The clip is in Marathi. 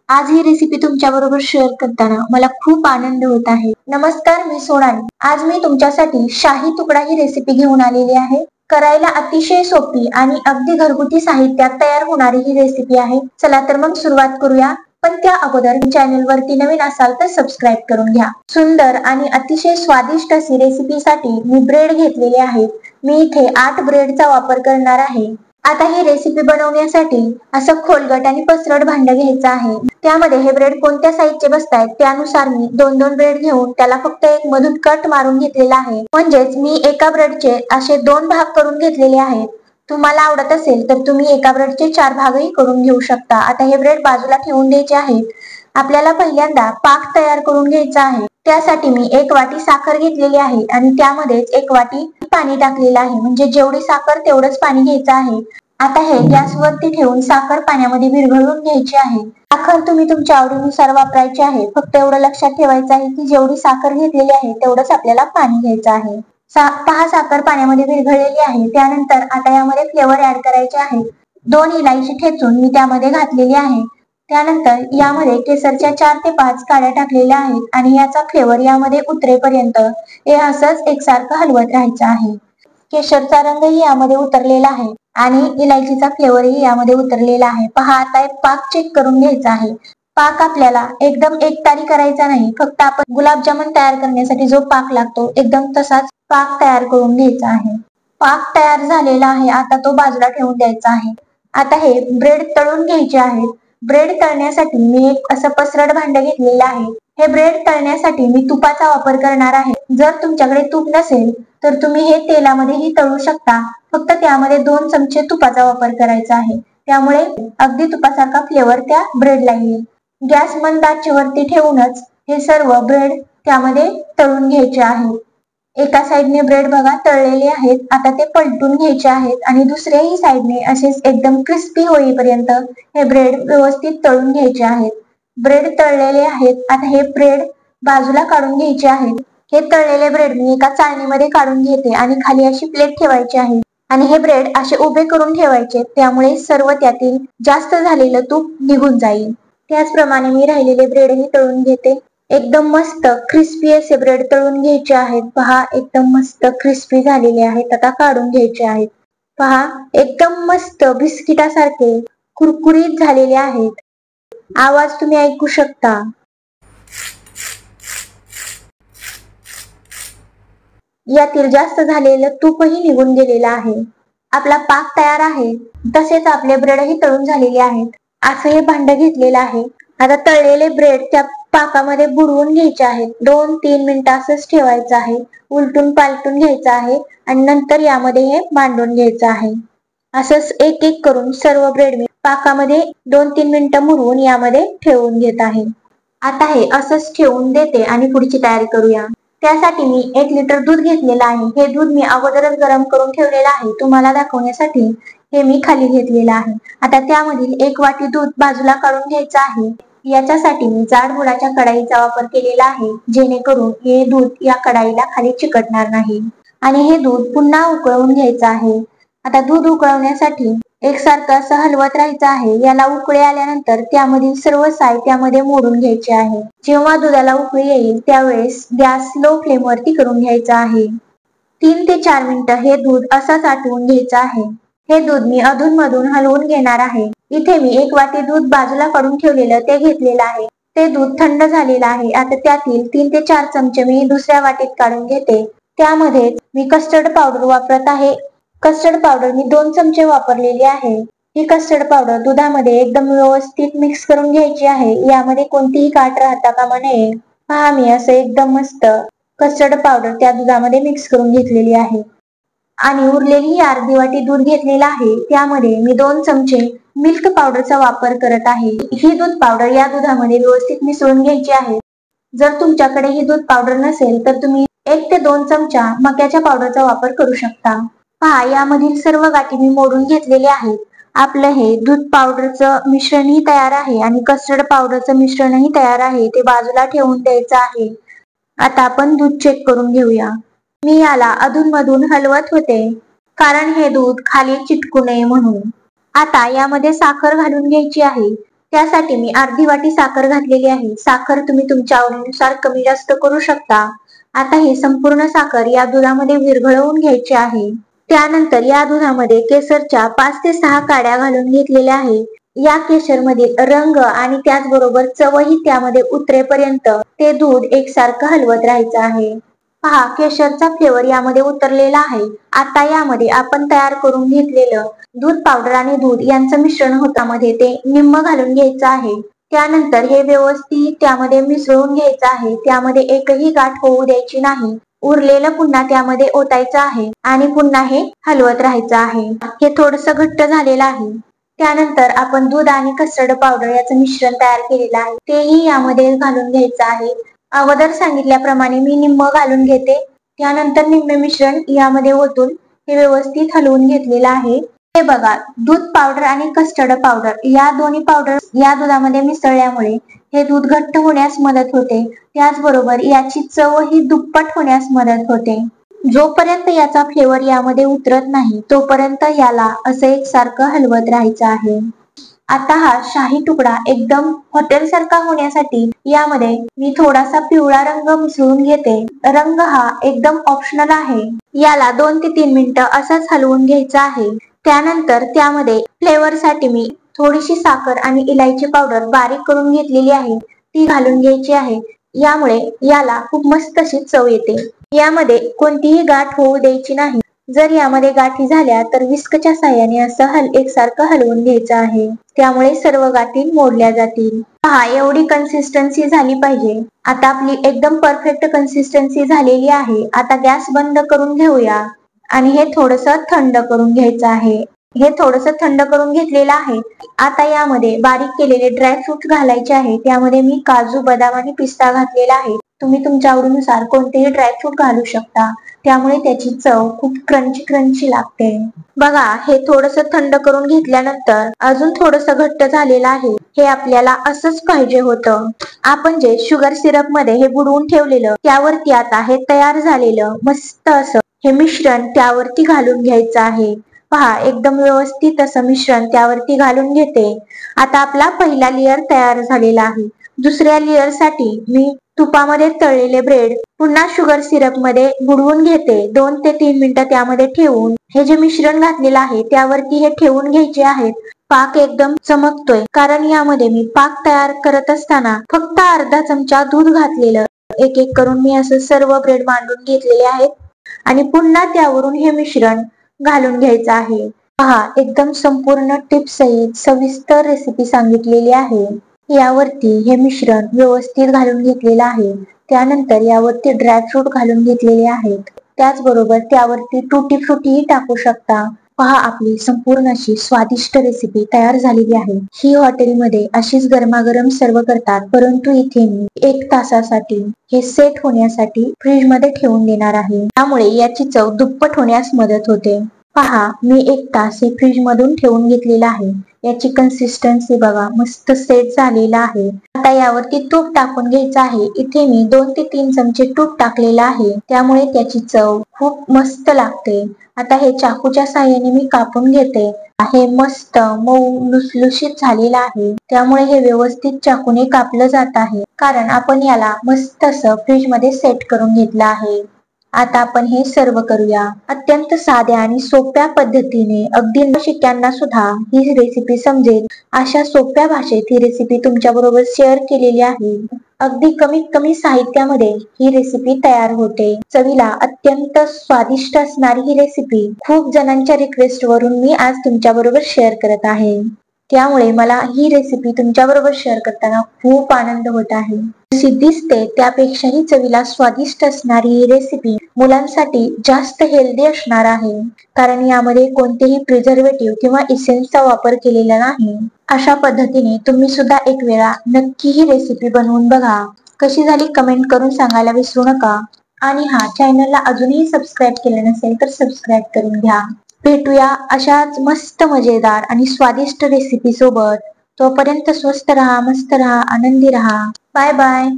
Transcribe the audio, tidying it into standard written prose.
आज ही रेसिपी तुमच्या बरोबर शेअर करताना मला खूप आनंद होत आहे। नमस्कार, मी सोनाली। आज मी तुमच्यासाठी शाही तुकडा ही रेसिपी घेऊन आलेली आहे। करायला अतिशय सोपी आणि अगदी घरगुती साहित्यात तयार होणारी ही रेसिपी आहे। चला तर मग सुरुवात करूया। पण त्या अगोदर चॅनल वरती नवीन असाल तर सबस्क्राईब करून घ्या। सुंदर आणि अतिशय स्वादिष्ट अशी रेसिपीसाठी मी ब्रेड घेतलेले आहेत। मी इथे 8 ब्रेडचा वापर करणार आहे। आता ही रेसिपी बनवण्यासाठी असं खोलगट आणि पसरट भांड घ्यायचं आहे। त्यामध्ये हे ब्रेड कोणत्या साईजचे बसतायत त्यानुसार मी 2-2 ब्रेड घेऊन त्याला फक्त एक मधून कट मारून घेतलेला आहे। म्हणजेच मी एका ब्रेडचे असे 2 भाग करून घेतलेले आहेत। तुम्हाला आवडत असेल तर तुम्ही एका ब्रेडचे 4 भागही करून घेऊ शकता। आता हे ब्रेड बाजूला ठेवून द्यायचे आहेत। आपल्याला पहिल्यांदा पाक तयार करून घ्यायचा आहे। त्यासाठी मी 1 वाटी साखर घेतलेली आहे आणि त्यामध्येच 1 वाटी पाणी टाकलेलं आहे। म्हणजे जेवढी साखर तेवढंच पाणी घ्यायचं आहे। आता हे गॅसवरती ठेवून साखर पाण्यामध्ये विरघळवून घ्यायची आहे। साखर तुम्ही तुमच्या आवडीनुसार वापरायची आहे। फक्त एवढं लक्षात ठेवायचं आहे की जेवढी साखर घेतलेली आहे तेवढंच आपल्याला पाणी घ्यायचं आहे। पहा, साखर पाण्यामध्ये विरघळलेली आहे। त्यानंतर आता यामध्ये फ्लेवर ऍड करायचे आहे। 2 इलायची ठेचून मी त्यामध्ये घातलेली आहे। त्यानंतर यामध्ये केसरच्या 4 ते 5 काड्या टाकलेल्या आहेत आणि याचा फ्लेवर यामध्ये उतरेपर्यंत हे असंच एकसारखं हलवत राहायचं आहे। केशरचा रंगही यामध्ये उतरलेला आहे आणि इलायचीचा फ्लेवरही यामध्ये उतरलेला आहे। पहा, आता एक पाक चेक करून घ्यायचा आहे। पाक आपल्याला एकदम एकतारी करायचा नाही। फक्त आपण गुलाबजामुन तयार करण्यासाठी जो पाक लागतो एकदम तसाच पाक तयार करून घ्यायचा आहे। पाक तयार झालेला आहे। आता तो बाजूला ठेवून द्यायचा आहे। आता हे ब्रेड तळून घ्यायचे आहेत। ब्रेड तळण्यासाठी मी एक असं पसरट भांड घेतलेलं आहे। हे ब्रेड तळण्यासाठी मी तुपाचा वापर करणार आहे। जर तुमच्याकडे तूप नसेल तर तुम्ही हे तेलामध्येही तळू शकता। फक्त त्यामध्ये 2 चमचे तुपाचा वापर करायचा आहे। त्यामुळे अगदी तुपासारखा फ्लेवर त्या ब्रेडला येईल। गॅस मंद आचेवरती ठेवूनच हे सर्व ब्रेड त्यामध्ये तळून घ्यायचे आहे। एका साइडने ब्रेड बघा तळलेले आहेत। आता ते पलटून घ्यायचे आहेत आणि दुसऱ्याही साइडने असेच एकदम क्रिस्पी होईपर्यंत हे ब्रेड व्यवस्थित तळून घ्यायचे आहेत। ब्रेड तळलेले आहेत। आता हे ब्रेड बाजूला काढून घ्यायचे आहेत। हे तळलेले ब्रेड मी एका चाळणीमध्ये काढून घेते आणि खाली अशी प्लेट ठेवायची आहे आणि हे ब्रेड असे उभे करून ठेवायचे। त्यामुळे सर्व त्यातील जास्त झालेलं तूप निघून जाईल। त्याचप्रमाणे मी राहिलेले ब्रेडही तळून घेते। एकदम मस्त क्रिस्पी असे ब्रेड तळून घ्यायचे आहेत। पहा, एकदम मस्त क्रिस्पी झालेले आहेत। आता काढून घ्यायचे आहेत। पहा, एकदम मस्त बिस्किटासारखे कुरकुरीत झालेले आहेत। आवाज तुम्ही ऐकू शकता। यातील जास्त झालेलं तूपही निघून गेलेलं आहे। आपला पाक तयार आहे। तसेच आपले ब्रेडही तळून झालेले आहेत। असं हे भांड घेतलेलं आहे। आता तळलेले ब्रेड त्या पाकामध्ये बुडवून घ्यायचे आहेत। 2-3 मिनिटं असंच ठेवायचं आहे। उलटून पालटून घ्यायचं आहे आणि नंतर यामध्ये हे मांडून घ्यायचं आहे। असंच एक एक करून सर्व ब्रेड मी पाकामध्ये 2-3 मिनिटं मुरवून यामध्ये ठेवून घेत आहे। आता हे असंच ठेवून देते आणि पुढची तयारी करूया। त्यासाठी मी 1 लिटर दूध घेतलेलं आहे। हे दूध मी अगोदरच गरम करून ठेवलेलं आहे। तुम्हाला दाखवण्यासाठी हे मी खाली घेतलेलं आहे। आता त्यामधील 1 वाटी दूध बाजूला काढून घ्यायचं आहे। याच्यासाठी मी जाड बुडाच्या कढईचा वापर केलेला आहे, जेणेकरून हे दूध या कढईला खाली चिकटणार नाही। आणि हे दूध पुन्हा उकळवून घ्यायचं आहे। आता दूध उकळवण्यासाठी एकसारखं असं हलवत राहायचं आहे। याला उकळी आल्यानंतर त्यामधील सर्व साय त्यामध्ये मोडून घ्यायचे आहे। जेव्हा दुधाला उकळी येईल त्यावेळेस गॅस लो फ्लेम वरती करून घ्यायचा आहे। 3 ते 4 मिनिटं हे दूध असंच आटवून घ्यायचं आहे। हे दूध मी अधून मधून हलवून घेणार आहे। इथे मी 1 वाटी दूध बाजूला काढून ठेवलेलं ते घेतलेलं आहे। ते दूध थंड झालेलं आहे। आता त्यातील 3 ते 4 चमचे मी दुसऱ्या वाटीत काढून घेते। त्यामध्ये मी कस्टर्ड पावडर वापरत आहे। कस्टर्ड पावडर मी 2 चमचे वापरलेली आहे। ही कस्टर्ड पावडर दुधामध्ये एकदम व्यवस्थित मिक्स करून घ्यायची आहे। यामध्ये कोणतीही गाठ राहता कामा नये। पहा, मी असं एकदम मस्त कस्टर्ड पावडर त्या दुधामध्ये मिक्स करून घेतलेली आहे। आणि उरलेली ही अर्धी वाटी दूध घेतलेला आहे। त्यामध्ये मी 2 चमचे मिल्क पावडरचा वापर करत आहे। ही दूध पावडर या दुधामध्ये व्यवस्थित मिसळून घ्यायची आहे। जर तुमच्याकडे ही दूध पावडर नसेल तर तुम्ही 1 ते 2 चमचा मक्याच्या पावडरचा वापर करू शकता। पहा, यामधील सर्व गाठी मी मोडून घेतलेले आहेत। आपलं हे दूध पावडरचं मिश्रणही तयार आहे आणि कस्टर्ड पावडरचं मिश्रणही तयार आहे। ते बाजूला ठेवून द्यायचं आहे। आता आपण दूध चेक करून घेऊया। मी याला अधून मधून हलवत होते, कारण हे दूध खाली चिटकू नये म्हणून। आता यामध्ये साखर घालून घ्यायची आहे। त्यासाठी मी अर्धी वाटी साखर घातलेली आहे. साखर तुम्ही तुमच्या आवडीनुसार कमी जास्त करू शकता. आता ही संपूर्ण साखर या दुधामध्ये विरघळवून घ्यायची आहे. त्यानंतर या दुधामध्ये केसरच्या 5 ते 6 काड्या घालून घेतलेल्या आहे. या केशर मधील रंग आणि त्याचबरोबर चवही त्यामध्ये उतरेपर्यंत ते दूध एकसारखं हलवत राहायचं आहे. पहा, केशरचा फ्लेवर यामध्ये उतरलेला आहे. आता यामध्ये आपण तयार करून घेतलेलं दूध पावडर आणि दूध यांचं मिश्रण होतामध्ये ते निम्म घालून घ्यायचं आहे. त्यानंतर हे व्यवस्थित त्यामध्ये मिसळून घ्यायचं आहे. त्यामध्ये एकही गाठ होऊ द्यायची नाही. उरलेलं पुन्हा त्यामध्ये ओतायचं आहे आणि पुन्हा हे हलवत राहायचं आहे. हे थोडंसं घट्ट झालेलं आहे. त्यानंतर आपण दूध आणि कस्टर्ड पावडर याचं मिश्रण तयार केलेलं आहे, तेही यामध्ये घालून घ्यायचं आहे. अगोदर सांगितल्याप्रमाणे मी निम्म घालून घेते. त्यानंतर निम्मे मिश्रण यामध्ये ओतून हे व्यवस्थित हलवून घेतलेलं आहे. हे बघा, दूध पावडर आणि कस्टर्ड पावडर या दोन्ही पावडर या दुधामध्ये मिसळल्यामुळे हे दूध घट्ट होण्यास मदत होते. त्याचबरोबर याची चवही दुप्पट होण्यास मदत होते. जोपर्यंत याचा फ्लेवर यामध्ये उतरत नाही तोपर्यंत याला असं एकसारखं हलवत राहायचं आहे. आता हा शाही तुकडा एकदम हॉटेल सारखा होण्यासाठी यामध्ये मी थोडासा पिवळा रंग मिसळून घेते. रंग हा एकदम ऑप्शनल आहे. याला 2 ते 3 मिनिटं असंच हलवून घ्यायचं आहे. त्यानंतर त्यामध्ये फ्लेवर साठी मी थोडीशी साखर आणि इलायची पावडर बारीक करून घेतलेली आहे, ती घालून घ्यायची आहे. यामुळे याला खूप मस्त अशी चव येते. यामध्ये कोणतीही गाठ होऊ द्यायची नाही. जर यामध्ये गाठी झाल्या तर विस्कच्या साह्याने असं एकसारखं हलवून घ्यायचं आहे. त्यामुळे सर्व गाठी मोडल्या जातील. पहा, एवढी कन्सिस्टन्सी झाली पाहिजे. आता आपली एकदम परफेक्ट कन्सिस्टन्सी झालेली आहे. आता गॅस बंद करून घेऊया आणि हे थोडंसं थंड करून घ्यायचं आहे. हे थोडंसं थंड करून घेतलेलं आहे. आता यामध्ये बारीक केलेले ड्रायफ्रूट घालायचे आहे. त्यामध्ये मी काजू, बदाम आणि पिस्ता घातलेला आहे. तुम्ही तुमच्या आवडीनुसार कोणतेही ड्रायफ्रूट घालू शकता. त्यामुळे त्याची चव खूप क्रंची लागते. बघा, हे थोडंसं थंड करून घेतल्यानंतर अजून थोडंसं घट्ट झालेलं आहे. हे आपल्याला असंच पाहिजे होतं. आपण जे शुगर सिरप मध्ये हे बुडवून ठेवलेलं त्यावरती आता हे तयार झालेलं मस्त असं हे मिश्रण त्यावरती घालून घ्यायचं आहे. पहा, एकदम व्यवस्थित असं मिश्रण त्यावरती घालून घेते. आता आपला पहिला लेअर तयार झालेला आहे. दुसऱ्या लेअर साठी मी तुपामध्ये तळलेले ब्रेड पुन्हा शुगर सिरप मध्ये बुडवून घेते. 2 ते 3 मिनिटं त्यामध्ये ठेवून हे जे मिश्रण घातलेलं आहे त्यावरती हे ठेवून घ्यायचे आहेत. पाक एकदम चमकतोय कारण यामध्ये मी पाक तयार करत असताना फक्त अर्धा चमचा दूध घातलेलं. एक एक करून मी असं सर्व ब्रेड मांडून घेतलेले आहेत आणि पुन्हा त्यावरून हे मिश्रण घालून घ्यायचं आहे. पहा, एकदम संपूर्ण टिप्स सहित सविस्तर रेसिपी सांगितलेली आहे. यावरती हे मिश्रण व्यवस्थित घालून घेतलेलं आहे. त्यानंतर यावरती ड्रायफ्रूट घालून घेतलेले आहेत. त्याचबरोबर त्यावरती टुटी फ्रुटीही टाकू शकता. पहा, आपली संपूर्ण अशी स्वादिष्ट रेसिपी तयार झालेली आहे. ही हॉटेलमध्ये अशीच गरमागरम सर्व करतात, परंतु इथे मी 1 तासासाठी हे सेट होण्यासाठी फ्रीज मध्ये ठेवून देणार आहे. त्यामुळे याची चव दुप्पट होण्यास मदत होते. पहा, मी 1 तास हे फ्रीज मधून ठेवून घेतलेला आहे. याची कन्सिस्टन्सी बघा, मस्त सेट झालेला आहे. आता यावरती तूप टाकून घ्यायचं आहे. इथे मी 2 ते 3 चमचे तूप टाकलेलं आहे. त्यामुळे त्याची चव खूप मस्त लागते. आता हे चाकूच्या साह्याने मी कापून घेते. हे मस्त मऊ लुसलुशीत झालेलं आहे. त्यामुळे हे व्यवस्थित चाकूने कापलं जात आहे, कारण आपण याला मस्त असं फ्रीज मध्ये सेट करून घेतलं आहे. आता आपण हे सर्व करूया. अत्यंत साध्या आणि सोप्या पद्धतीने अगदी नवशिक्यांना सुद्धा ही रेसिपी समजेल अशा सोप्या भाषेत ही रेसिपी तुमच्या बरोबर शेअर केलेली आहे. अगदी कमीत कमी साहित्यामध्ये ही रेसिपी तयार होते. चवीला अत्यंत स्वादिष्ट असणारी ही रेसिपी खूप जणांच्या रिक्वेस्ट वरून मी आज तुमच्या बरोबर शेअर करत आहे. त्यामुळे मला ही रेसिपी तुमच्या बरोबर शेअर करताना खूप आनंद होत आहे. जशी दिसते त्यापेक्षाही चवीला स्वादिष्ट असणारी ही रेसिपी मुलांसाठी जास्त हेल्दी असणार आहे, कारण यामध्ये कोणतेही प्रिझर्वेटिव्ह किंवा इसेन्सचा वापर केलेला नाही. अशा पद्धतीने तुम्ही सुद्धा एक वेळा नक्की ही रेसिपी बनवून बघा. कशी झाली कमेंट करून सांगायला विसरू नका. आणि हा, चॅनलला अजूनही सबस्क्राईब केलं नसेल तर सबस्क्राईब करून घ्या. भेटूया अशाच मस्त मजेदार आणि स्वादिष्ट रेसिपी सोबत. तोपर्यंत स्वस्त रहा, मस्त रहा, आनंदी रहा. Bye bye.